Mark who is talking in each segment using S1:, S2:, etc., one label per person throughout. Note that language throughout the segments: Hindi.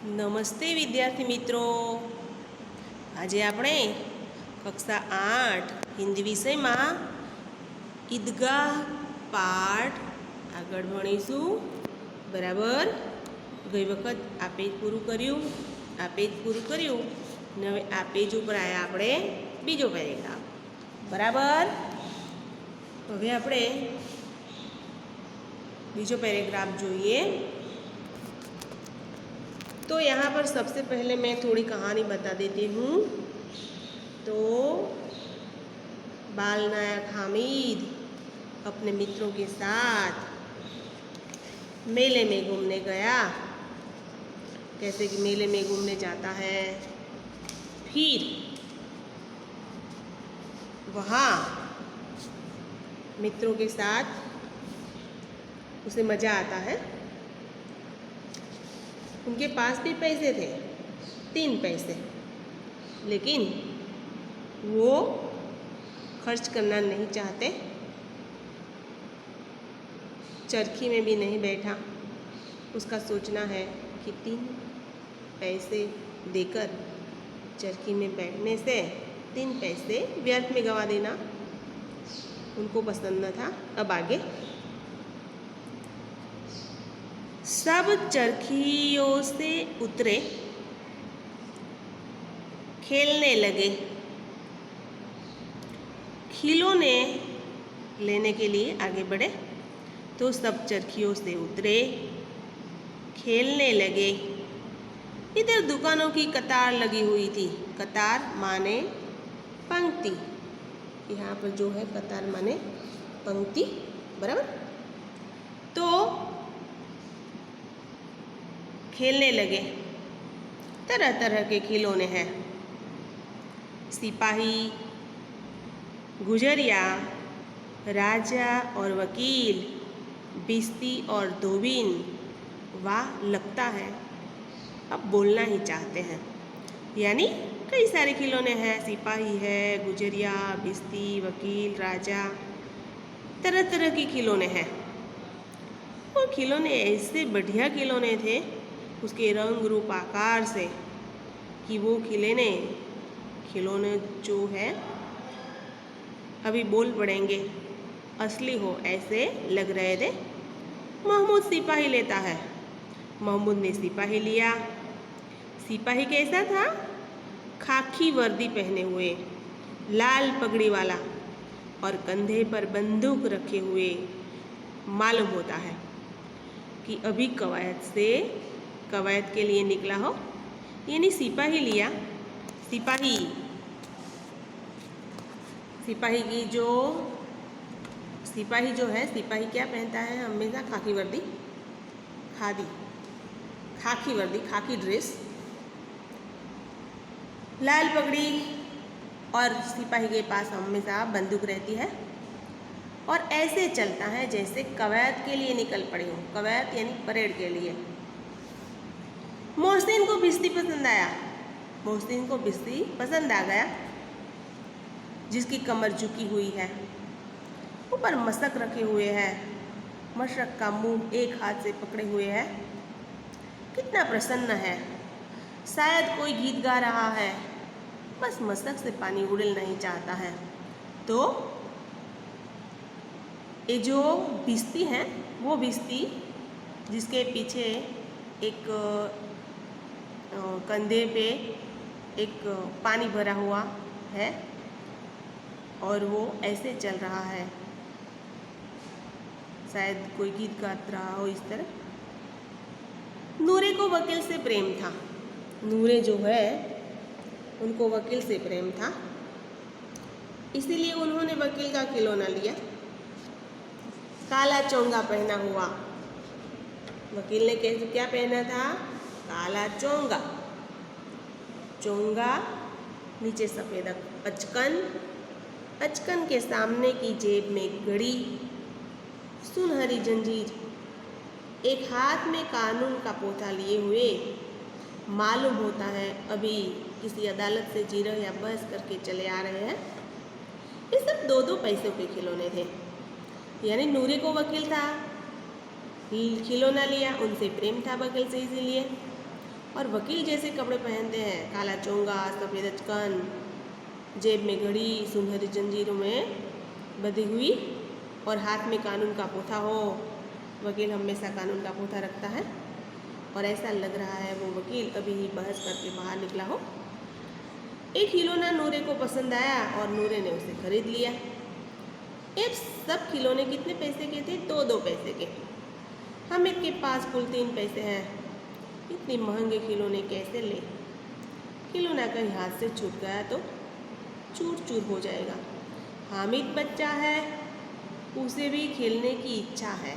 S1: નમસ્તે વિદ્યાર્થી મિત્રો, આજે આપણે કક્ષા 8 હિન્દી વિષયમાં ઈદગાહ પાઠ આગળ ભણીશું. બરાબર. ગઈ વખત આ પેજ પૂરું કર્યું ને હવે આ પેજ ઉપર આવ્યા આપણે બીજો પેરેગ્રાફ. બરાબર. હવે આપણે बीजो पैराग्राफ જોઈએ. तो यहाँ पर सबसे पहले मैं थोड़ी कहानी बता देती हूँ. तो बाल नायक हामिद अपने मित्रों के साथ मेले में घूमने गया. कैसे कि मेले में घूमने जाता है, फिर वहाँ मित्रों के साथ उसे मज़ा आता है. उनके पास भी पैसे थे, 3 पैसे, लेकिन वो खर्च करना नहीं चाहते. चरखी में भी नहीं बैठा. उसका सोचना है कि 3 पैसे देकर चरखी में बैठने से 3 पैसे व्यर्थ में गवा देना उनको पसंद न था. अब आगे. सब चरखियों से उतरे, खेलने लगे. खिलौने लेने के लिए आगे बढ़े. तो सब चरखियों से उतरे, खेलने लगे. इधर दुकानों की कतार लगी हुई थी. कतार माने पंक्ति. यहाँ पर जो है कतार माने पंक्ति. बराबर. तो खेलने लगे. तरह तरह के खिलौने हैं. सिपाही, गुजरिया, राजा और वकील, बिस्ती और धोबिन. वाह लगता है, अब बोलना ही चाहते हैं. यानी कई सारे खिलौने हैं. सिपाही है, गुजरिया, बिस्ती, वकील, राजा, तरह तरह के खिलौने हैं. वो खिलौने ऐसे बढ़िया खिलौने थे उसके रंग रूप आकार से कि वो खिलौने जो है अभी बोल पड़ेंगे, असली हो ऐसे लग रहे थे. महमूद सिपाही लेता है. महमूद ने सिपाही लिया. सिपाही कैसा था? खाकी वर्दी पहने हुए, लाल पगड़ी वाला और कंधे पर बंदूक रखे हुए. मालूम होता है कि अभी कवायद के लिए निकला हो. यानी सिपाही लिया. सिपाही जो है, सिपाही क्या पहनता है हमेशा? खाकी वर्दी, खाकी वर्दी, खाकी ड्रेस, लाल पगड़ी, और सिपाही के पास हमेशा बंदूक रहती है. और ऐसे चलता है जैसे कवायद के लिए निकल पड़े हो. कवायद यानी परेड के लिए. मोहसिन को बिस्ती पसंद आ गया, जिसकी कमर झुकी हुई है, ऊपर मशक रखे हुए है. मशक का मुंह एक हाथ से पकड़े हुए है. कितना प्रसन्न है. शायद कोई गीत गा रहा है. बस मशक से पानी उड़ना नहीं चाहता है. तो ये जो बिस्ती है, वो बिस्ती जिसके पीछे एक कंधे पे एक पानी भरा हुआ है और वो ऐसे चल रहा है. शायद कोई गीत गा रहा हो इस तरह. नूरे को वकील से प्रेम था. नूरे जो है उनको वकील से प्रेम था, इसीलिए उन्होंने वकील का खिलौना लिया. काला चोंगा पहना हुआ. वकील ने क्या पहना था? काला चोंगा. चोंगा नीचे सफ़ेद अचकन के सामने की जेब में घड़ी, सुनहरी जंजीर. एक हाथ में कानून का पोथा लिए हुए. मालूम होता है अभी किसी अदालत से जीरह या बहस करके चले आ रहे हैं. ये सब 2-2 पैसों के खिलौने थे. यानी नूरे को वकील था, खिलौना लिया, उनसे प्रेम था वकील से, इसीलिए और वकील जैसे कपड़े पहनते हैं, काला चोंगा, सफ़ेद अचकन, जेब में घड़ी, सुनहरी जंजीरों में बंधी हुई और हाथ में कानून का पोथा हो। वकील हमेशा कानून का पोथा रखता है और ऐसा लग रहा है वो वकील अभी ही बहस करके बाहर निकला हो। एक खिलौना नूरे को पसंद आया और नूरे ने उसे खरीद लिया। ये सब खिलौने कितने पैसे के थे? 2-2 पैसे के। हामिद के पास कुल 3 पैसे हैं। इतने महंगे खिलौने कैसे ले? खिलौना कहीं हाथ से छूट गया तो चूर चूर हो जाएगा। हामिद बच्चा है, उसे भी खेलने की इच्छा है,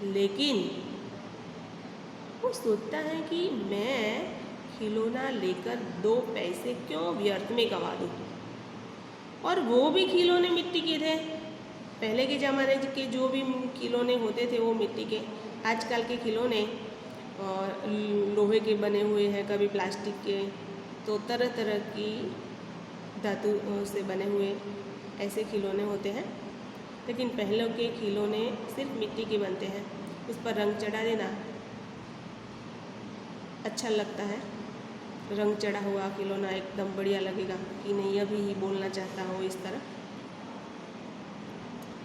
S1: लेकिन वो सोचता है कि मैं खिलौना लेकर 2 पैसे क्यों व्यर्थ में गंवा दूँ। और वो भी खिलौने मिट्टी के थे। पहले के ज़माने के जो भी खिलौने होते थे वो मिट्टी के। आजकल के खिलौने और लोहे के बने हुए हैं, कभी प्लास्टिक के, तो तरह तरह की धातु से बने हुए ऐसे खिलौने होते हैं। लेकिन पहले के खिलौने सिर्फ मिट्टी के बनते हैं। उस पर रंग चढ़ा देना अच्छा लगता है। रंग चढ़ा हुआ खिलौना एकदम बढ़िया लगेगा कि नहीं, अभी ही बोलना चाहता हो इस तरह।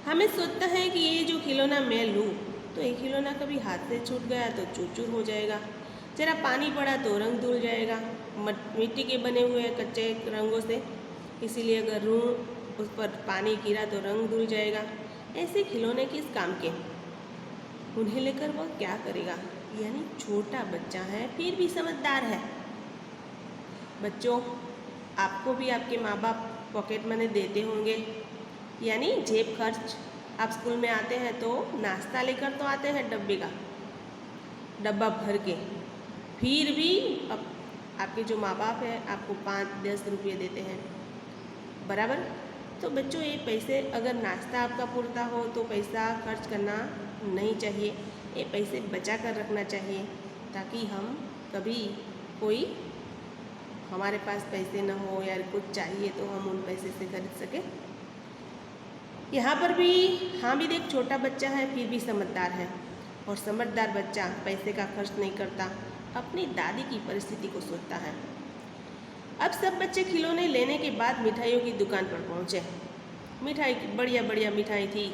S1: हमें सोचता है कि ये जो खिलौना मैं लूँ तो ये खिलौना कभी हाथ से छूट गया तो चूर चूर हो जाएगा, जरा पानी पड़ा तो रंग धुल जाएगा। मिट्टी के बने हुए कच्चे रंगों से, इसीलिए अगर उस पर पानी गिरा तो रंग धुल जाएगा। ऐसे खिलौने किस काम के? उन्हें लेकर वह क्या करेगा? यानी छोटा बच्चा है फिर भी समझदार है। बच्चों, आपको भी आपके माँ बाप पॉकेट मनी देते होंगे, यानी जेब खर्च। आप स्कूल में आते हैं तो नाश्ता लेकर तो आते हैं डब्बा भर के, फिर भी आपके जो माँ बाप हैं आपको 5-10 रुपये देते हैं, बराबर। तो बच्चों, ये पैसे अगर नाश्ता आपका पूरता हो तो पैसा खर्च करना नहीं चाहिए। ये पैसे बचा कर रखना चाहिए ताकि हम कभी कोई हमारे पास पैसे न हो या कुछ चाहिए तो हम उन पैसे से खरीद सकें। यहाँ पर भी हामिद एक छोटा बच्चा है फिर भी समझदार है, और समझदार बच्चा पैसे का खर्च नहीं करता, अपनी दादी की परिस्थिति को सोचता है। अब सब बच्चे खिलौने लेने के बाद मिठाइयों की दुकान पर पहुँचे। मिठाई की बढ़िया बढ़िया मिठाई थी,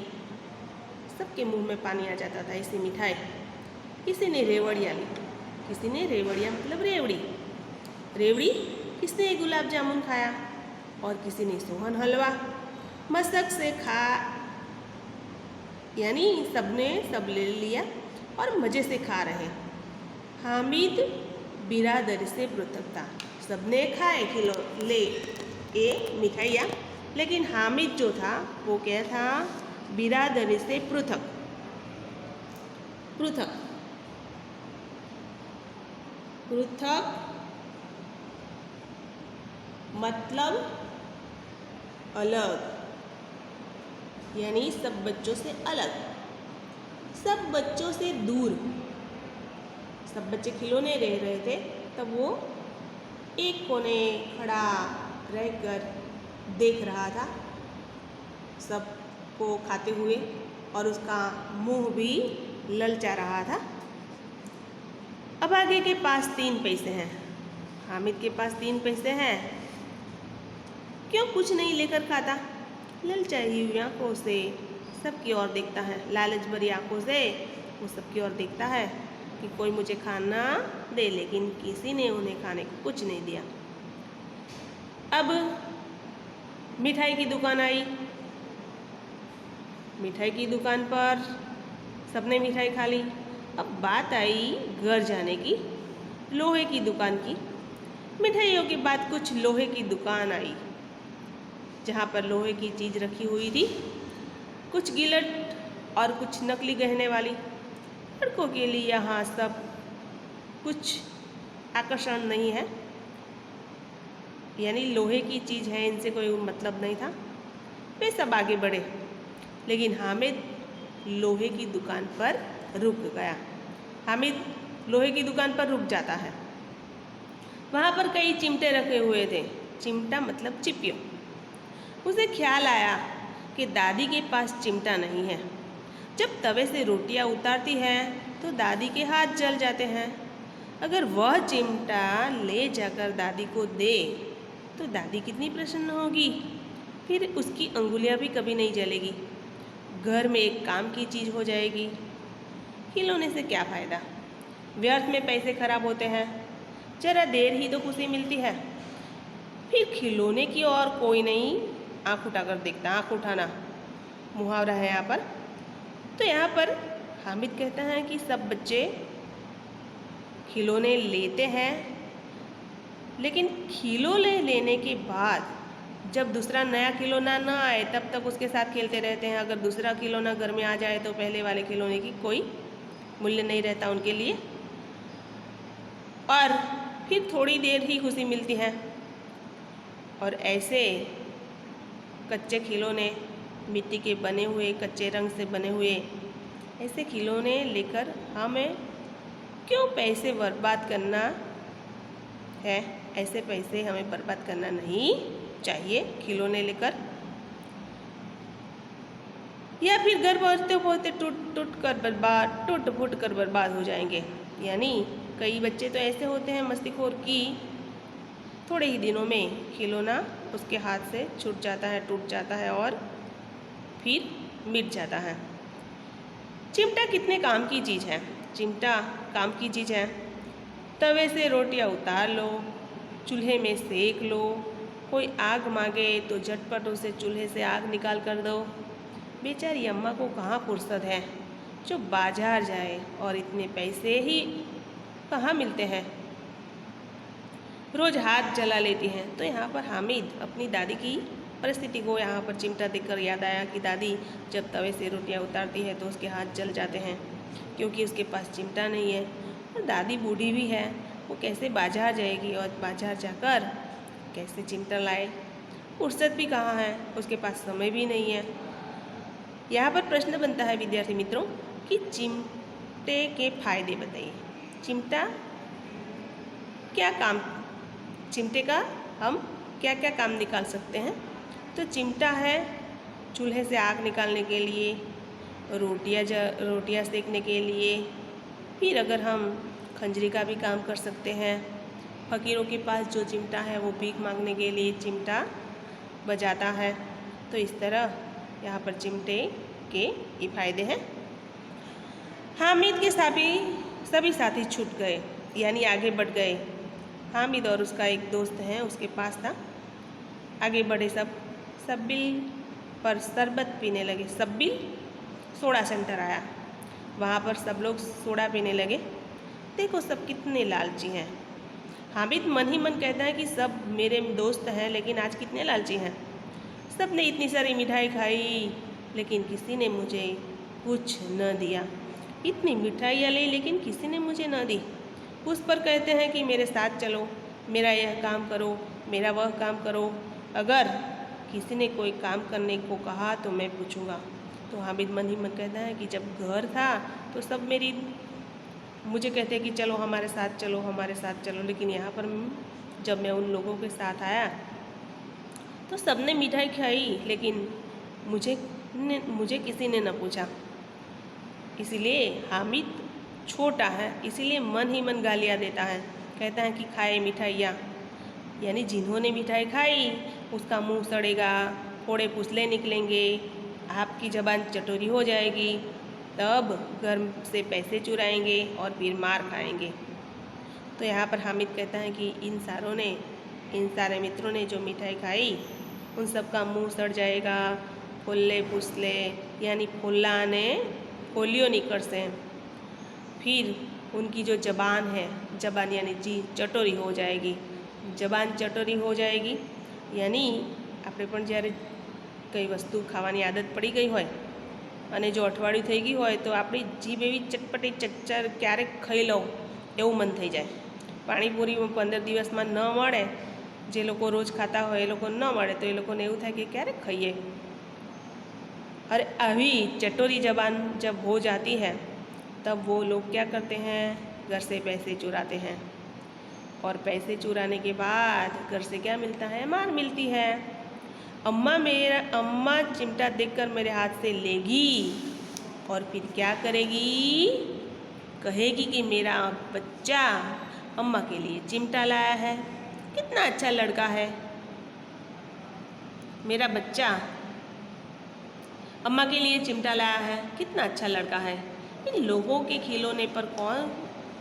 S1: सबके मुंह में पानी आ जाता था ऐसी मिठाई। किसी ने रेवड़िया ली, किसी ने रेवड़िया मतलब रेवड़ी, किसने गुलाब जामुन खाया और किसी ने सोहन हलवा। मशक से खा, यानी सबने सब ले लिया और मज़े से खा रहे। हामिद बिरादरी से पृथक था। सबने खाए खिलौने मिठाइयाँ, लेकिन हामिद जो था वो क्या था? बिरादरी से पृथक। मतलब अलग, यानी सब बच्चों से अलग, सब बच्चों से दूर। सब बच्चे खिलौने रह रहे थे, तब वो एक कोने खड़ा रहकर देख रहा था सबको खाते हुए, और उसका मुंह भी ललचा रहा था। अब आगे के पास 3 पैसे हैं। हामिद के पास 3 पैसे हैं, क्यों कुछ नहीं लेकर खाता? ललचाई हुई आँखों से सबकी ओर देखता है, लालच भरी आँखों से वो सबकी ओर देखता है कि कोई मुझे खाना दे, लेकिन किसी ने उन्हें खाने को कुछ नहीं दिया। अब मिठाई की दुकान आई। मिठाई की दुकान पर सबने मिठाई खा ली। अब बात आई घर जाने की, लोहे की दुकान की। मिठाइयों के बाद कुछ लोहे की दुकान आई, जहाँ पर लोहे की चीज़ रखी हुई थी, कुछ गिलट और कुछ नकली गहने वाली। लड़कों के लिए यहाँ सब कुछ आकर्षण नहीं है, यानी लोहे की चीज़ है, इनसे कोई मतलब नहीं था। वे सब आगे बढ़े, लेकिन हामिद लोहे की दुकान पर रुक गया। हामिद लोहे की दुकान पर रुक जाता है। वहाँ पर कई चिमटे रखे हुए थे। चिमटा मतलब चिपियो। उसे ख्याल आया कि दादी के पास चिमटा नहीं है। जब तवे से रोटियां उतारती है तो दादी के हाथ जल जाते हैं। अगर वह चिमटा ले जाकर दादी को दे तो दादी कितनी प्रसन्न होगी। फिर उसकी अंगुलियां भी कभी नहीं जलेगी। घर में एक काम की चीज़ हो जाएगी। खिलौने से क्या फ़ायदा, व्यर्थ में पैसे खराब होते हैं, जरा देर ही तो खुशी मिलती है। फिर खिलौने की और कोई नहीं आँख उठाकर देखता। आँख उठाना मुहावरा है यहाँ पर। तो यहाँ पर हामिद कहता है कि सब बच्चे खिलौने लेते हैं, लेकिन खिलौने लेने के बाद जब दूसरा नया खिलौना ना आए तब तक उसके साथ खेलते रहते हैं। अगर दूसरा खिलौना घर में आ जाए तो पहले वाले खिलौने की कोई मूल्य नहीं रहता उनके लिए, और फिर थोड़ी देर ही खुशी मिलती है। और ऐसे कच्चे खिलौने, मिट्टी के बने हुए, कच्चे रंग से बने हुए ऐसे खिलौने लेकर हमें क्यों पैसे बर्बाद करना है। ऐसे पैसे हमें बर्बाद करना नहीं चाहिए खिलौने लेकर, या फिर घर पहुँचते पहुँचते टूट फूट कर बर्बाद हो जाएंगे। यानी कई बच्चे तो ऐसे होते हैं मस्तीखोर की थोड़े ही दिनों में खिलौना उसके हाथ से छूट जाता है, टूट जाता है और फिर मिट जाता है। चिमटा कितने काम की चीज़ है। चिमटा काम की चीज़ है। तवे से रोटियां उतार लो, चूल्हे में सेक लो, कोई आग मांगे तो झटपट उसे चूल्हे से आग निकाल कर दो। बेचारी अम्मा को कहाँ फुर्सत है जो बाजार जाए, और इतने पैसे ही कहाँ मिलते हैं, रोज़ हाथ जला लेती हैं। तो यहाँ पर हामिद अपनी दादी की परिस्थिति को यहाँ पर चिमटा देखकर याद आया कि दादी जब तवे से रोटियाँ उतारती है तो उसके हाथ जल जाते हैं, क्योंकि उसके पास चिमटा नहीं है। और दादी बूढ़ी भी है, वो कैसे बाजार जाएगी और बाजार जाकर कैसे चिमटा लाए। फुर्सत भी कहाँ है, उसके पास समय भी नहीं है। यहाँ पर प्रश्न बनता है विद्यार्थी मित्रों कि चिमटे के फायदे बताइए। चिमटा क्या काम, चिमटे का हम क्या क्या काम निकाल सकते हैं। तो चिमटा है चूल्हे से आग निकालने के लिए, रोटियाँ सेकने के लिए, फिर अगर हम खंजरी का भी काम कर सकते हैं। फ़कीरों के पास जो चिमटा है वो भीख मांगने के लिए चिमटा बजाता है। तो इस तरह यहाँ पर चिमटे के ये फायदे हैं। हामिद के सभी साथी छूट गए, यानी आगे बढ़ गए। हामिद और उसका एक दोस्त है, उसके पास था। आगे बढ़े सब सब्बिल पर शरबत पीने लगे। सब्बिल सोडा सेंटर आया, वहाँ पर सब लोग सोडा पीने लगे। देखो सब कितने लालची हैं। हामिद मन ही मन कहता है कि सब मेरे दोस्त हैं, लेकिन आज कितने लालची हैं। सब ने इतनी सारी मिठाई खाई, लेकिन किसी ने मुझे कुछ न दिया। इतनी मिठाइयाँ ली, लेकिन किसी ने मुझे न दी। उस पर कहते हैं कि मेरे साथ चलो, मेरा यह काम करो, मेरा वह काम करो। अगर किसी ने कोई काम करने को कहा तो मैं पूछूंगा। तो हामिद मन ही मन कहता है कि जब घर था तो सब मुझे कहते हैं कि चलो हमारे साथ चलो, हमारे साथ चलो, लेकिन यहाँ पर जब मैं उन लोगों के साथ आया तो सबने मिठाई खाई, लेकिन मुझे किसी ने न पूछा। इसीलिए हामिद छोटा है, इसीलिए मन ही मन गालियाँ देता है। कहता है कि खाए मिठाइयाँ, यानी जिन्होंने मिठाई खाई उसका मुंह सड़ेगा, फोड़े पुसले निकलेंगे, आपकी ज़बान चटोरी हो जाएगी, तब घर से पैसे चुराएंगे और फिर मार खाएंगे। तो यहाँ पर हामिद कहता है कि इन सारे मित्रों ने जो मिठाई खाई उन सब का मुँह सड़ जाएगा, फुल्ले पुसले यानी फुल्लाने पोलियो निकल से, फिर उनकी जो जबान यानी जी चटोरी हो जाएगी। जबान चटोरी हो जाएगी यानी આપણે પણ જ્યારે કઈ વસ્તુ ખાવાની આદત પડી ગઈ હોય અને જો અઠવાડિયું થઈ ગયું હોય તો આપણી જીભ એવી ચટપટી ચચ્ચર ક્યારેક ખાઈ લઉં એવું મન થઈ જાય। પાણીપુરી 15 દિવસમાં ન મળે, જે લોકો રોજ ખાતા હોય એ લોકો ન મળે તો એ લોકોને એવું થાય કે ક્યારેક ખાઈએ। और अभी चटोरी जबान जब हो जाती है तब वो लोग क्या करते हैं, घर से पैसे चुराते हैं, और पैसे चुराने के बाद घर से क्या मिलता है, मार मिलती है। अम्मा चिमटा देखकर मेरे हाथ से लेगी और फिर क्या करेगी, कहेगी कि मेरा बच्चा अम्मा के लिए चिमटा लाया है, कितना अच्छा लड़का है। मेरा बच्चा अम्मा के लिए चिमटा लाया है, कितना अच्छा लड़का है। इन लोगों के खिलौने पर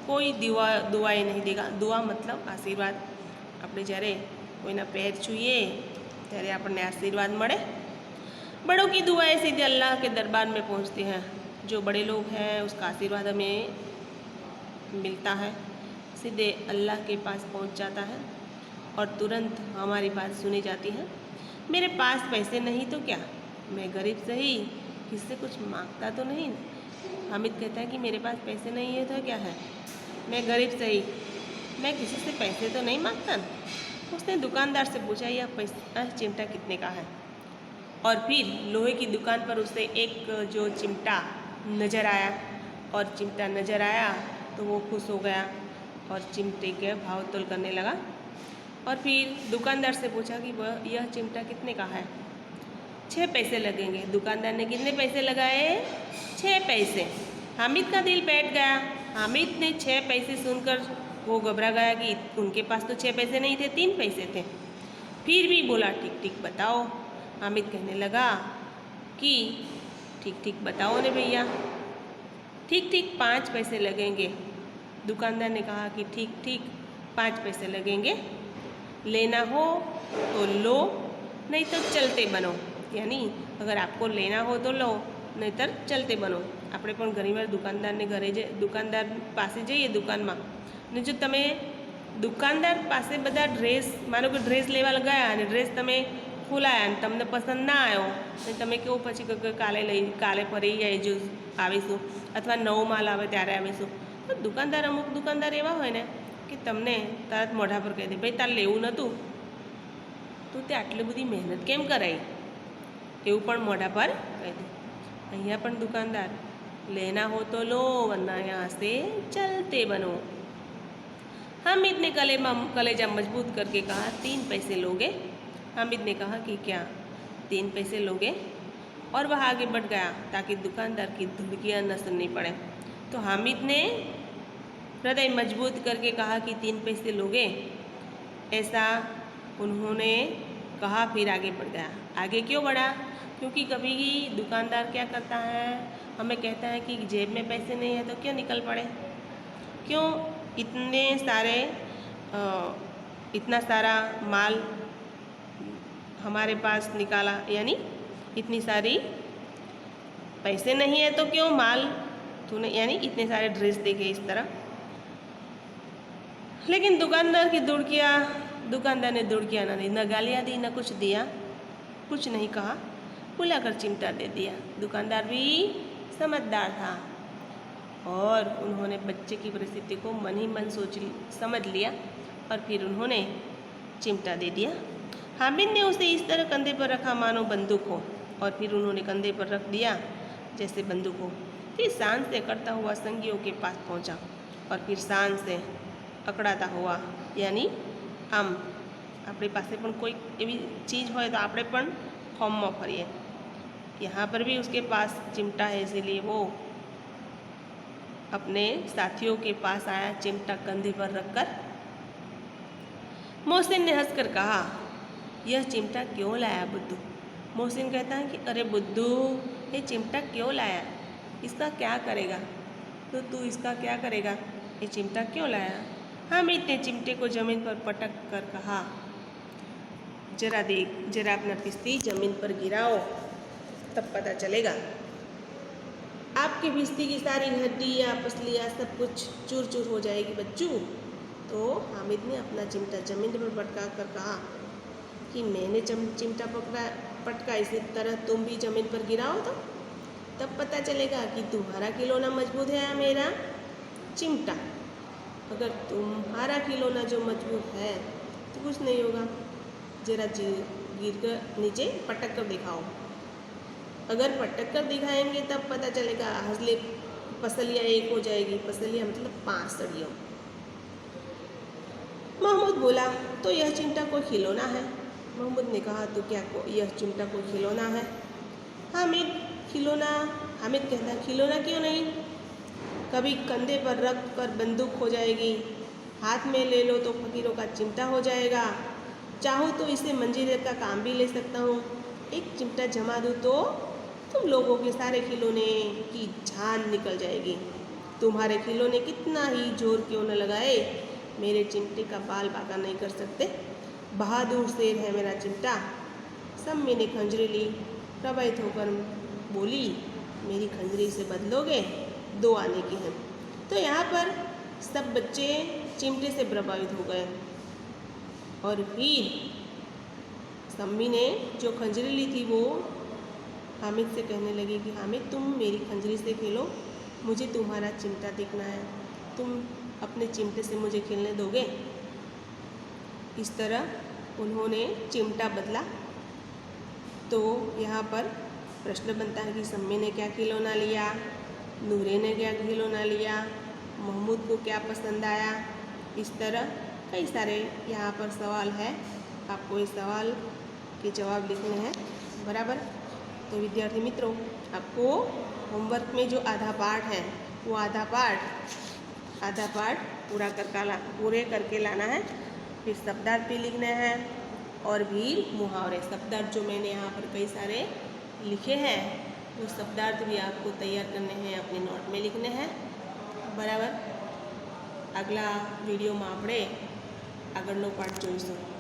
S1: कोई दुआएं नहीं देगा। दुआ मतलब आशीर्वाद। આપણે જ્યારે કોઈના पैर छूए ત્યારે આપણને आशीर्वाद મળે। बड़ों की दुआएं सीधे अल्लाह के दरबार में पहुंचती हैं। जो बड़े लोग हैं उसका आशीर्वाद हमें मिलता है, सीधे अल्लाह के पास पहुंच जाता है और तुरंत हमारी बात सुनी जाती है। मेरे पास पैसे नहीं तो क्या, मैं गरीब सही, किससे कुछ मांगता तो नहीं। हामिद कहता है कि मेरे पास पैसे नहीं है तो क्या है, मैं गरीब सही, मैं किसी से पैसे तो नहीं मांगता। उसने दुकानदार से पूछा यह चिमटा कितने का है। और फिर लोहे की दुकान पर उसे एक जो चिमटा नज़र आया, और चिमटा नज़र आया तो वो खुश हो गया और चिमटे के भाव तोल करने लगा। और फिर दुकानदार से पूछा कि वह यह चिमटा कितने का है। 6 पैसे लगेंगे। दुकानदार ने कितने पैसे लगाए? 6 पैसे। हामिद का दिल बैठ गया। हामिद ने 6 पैसे सुनकर वो घबरा गया कि उनके पास तो 6 पैसे नहीं थे, 3 पैसे थे। फिर भी बोला ठीक ठीक बताओ। हामिद कहने लगा कि ठीक ठीक बताओ ने भैया, ठीक ठीक 5 पैसे लगेंगे। दुकानदार ने कहा कि ठीक ठीक 5 पैसे लगेंगे, लेना हो तो लो, नहीं तो चलते बनो। यानी अगर आपको लेना हो तो लो, नहीं तो चलते बनो। આપણે પણ ઘણીવાર દુકાનદાર પાસે જઈએ દુકાનમાં, ને જો તમે દુકાનદાર પાસે બધા ડ્રેસ, માનો કે ડ્રેસ લેવા ગયા અને ડ્રેસ તમે ખોલાયા અને તમને પસંદ ના આવ્યો, અને તમે કેવું પછી કાલે ફરી આવીશું, અથવા નવો માલ આવે ત્યારે આવીશું। તો દુકાનદાર અમુક દુકાનદાર એવા હોય ને કે તમને તરત મોઢા પર કહી દે, ભાઈ તારે લેવું નહોતું તો તે આટલી બધી મહેનત કેમ કરાઈ, એવું પણ મોઢા પર કહી દે। અહીંયા પણ दुकानदार लेना हो तो लो वरना यहाँ से चलते बनो। हामिद ने कलेजा मजबूत करके कहा 3 पैसे लोगे। हामिद ने कहा कि क्या 3 पैसे लोगे, और वह आगे बढ़ गया ताकि दुकानदार की धुड़कियाँ न सुननी पड़े। तो हामिद ने हृदय मजबूत करके कहा कि 3 पैसे लोगे, ऐसा उन्होंने कहा। फिर आगे बढ़ गया। आगे क्यों बढ़ा? क्योंकि कभी दुकानदार क्या करता है, हमें कहता है कि जेब में पैसे नहीं है तो क्यों निकल पड़े, क्यों इतना सारा माल हमारे पास निकाला, यानी इतनी सारी पैसे नहीं है तो क्यों माल तूने, यानी इतने सारे ड्रेस देखे इस तरह। लेकिन दुकानदार ने दुड़कियाँ न दी, न गालियाँ दी, न कुछ दिया, कुछ नहीं कहा, बुलाकर चिमटा दे दिया। दुकानदार भी समझदार था और उन्होंने बच्चे की परिस्थिति को मन ही मन समझ लिया और फिर उन्होंने चिमटा दे दिया। हामिद ने उसे इस तरह कंधे पर रखा मानो बंदूक हो, और फिर उन्होंने कंधे पर रख दिया जैसे बंदूक हो। फिर शान से अकड़ता हुआ संगियों के पास पहुंचा और फिर शान से अकड़ाता हुआ, यानी आम अपनी पासे पण कोई एवी चीज़ हो तो આપણે પણ फॉर्म में फरीए। यहाँ पर भी उसके पास चिमटा है, इसीलिए वो अपने साथियों के पास आया चिमटा कंधे पर रखकर। मोहसिन ने हंसकर कहा, यह चिमटा क्यों लाया बुद्धू? मोहसिन कहता है कि अरे बुद्धू, ये चिमटा क्यों लाया, इसका क्या करेगा? तो तू इसका क्या करेगा, ये चिमटा क्यों लाया? हामिद ने चिमटे को ज़मीन पर पटक कर कहा, जरा अपना पिस्ती ज़मीन पर गिराओ, तब पता चलेगा। आपकी पिस्ती की सारी हड्डियाँ पसलियाँ सब कुछ चूर चूर हो जाएगी बच्चू। तो हामिद ने अपना चिमटा ज़मीन पर पटका कर कहा कि मैंने चिमटा पटका, इसी तरह तुम भी ज़मीन पर गिराओ तो तब पता चलेगा कि तुम्हारा खिलौना मजबूत है या मेरा चिमटा। अगर तुम्हारा खिलौना जो मजबूत है तो कुछ नहीं होगा, जरा गिर कर नीचे पटक कर दिखाओ। अगर पटक कर दिखाएंगे तब पता चलेगा, हंसले पसलियाँ एक हो जाएगी। पसलियाँ मतलब 5 सड़ियों। महमूद बोला, तो यह चिमटा कोई खिलौना है? महमूद ने कहा, तो क्या यह चिमटा कोई खिलौना है? हामिद कहता, खिलौना क्यों नहीं? कभी कंधे पर रख कर बंदूक हो जाएगी, हाथ में ले लो तो फकीरों का चिमटा हो जाएगा, चाहूँ तो इसे मंजीरे का काम भी ले सकता हूँ। एक चिमटा जमा दूँ तो तुम लोगों के सारे खिलौने की जान निकल जाएगी। तुम्हारे खिलौने कितना ही जोर क्यों न लगाए, मेरे चिमटे का बाल बांका नहीं कर सकते। बहादुर शेर है मेरा चिमटा। सम्मी ने खंजरी ली, प्रभावित होकर बोली, मेरी खंजरी से बदलोगे? 2 आने की है। तो यहाँ पर सब बच्चे चिमटे से प्रभावित हो गए और फिर सम्मी ने जो खंजरी ली थी वो हामिद से कहने लगी कि हामिद तुम मेरी खंजरी से खेलो, मुझे तुम्हारा चिमटा देखना है, तुम अपने चिमटे से मुझे खेलने दोगे? इस तरह उन्होंने चिमटा बदला। तो यहाँ पर प्रश्न बनता है कि सम्मी ने क्या खिलौना लिया, नूरे ने क्या खिलौना लिया, महमूद को क्या पसंद आया। इस तरह कई सारे यहाँ पर सवाल है, आपको इस सवाल के जवाब लिखने हैं बराबर। तो विद्यार्थी मित्रों, आपको होमवर्क में जो आधा पाठ है वो आधा पाठ पूरे करके लाना है। फिर शब्दार्थ भी लिखने हैं और भी मुहावरे। शब्दार्थ जो मैंने यहाँ पर कई सारे लिखे हैं वो शब्दार्थ भी आपको तैयार करने हैं, अपने नोट में लिखने हैं बराबर। આગલા વિડીયોમાં આપણે આગળનો પાઠ જોઈશું।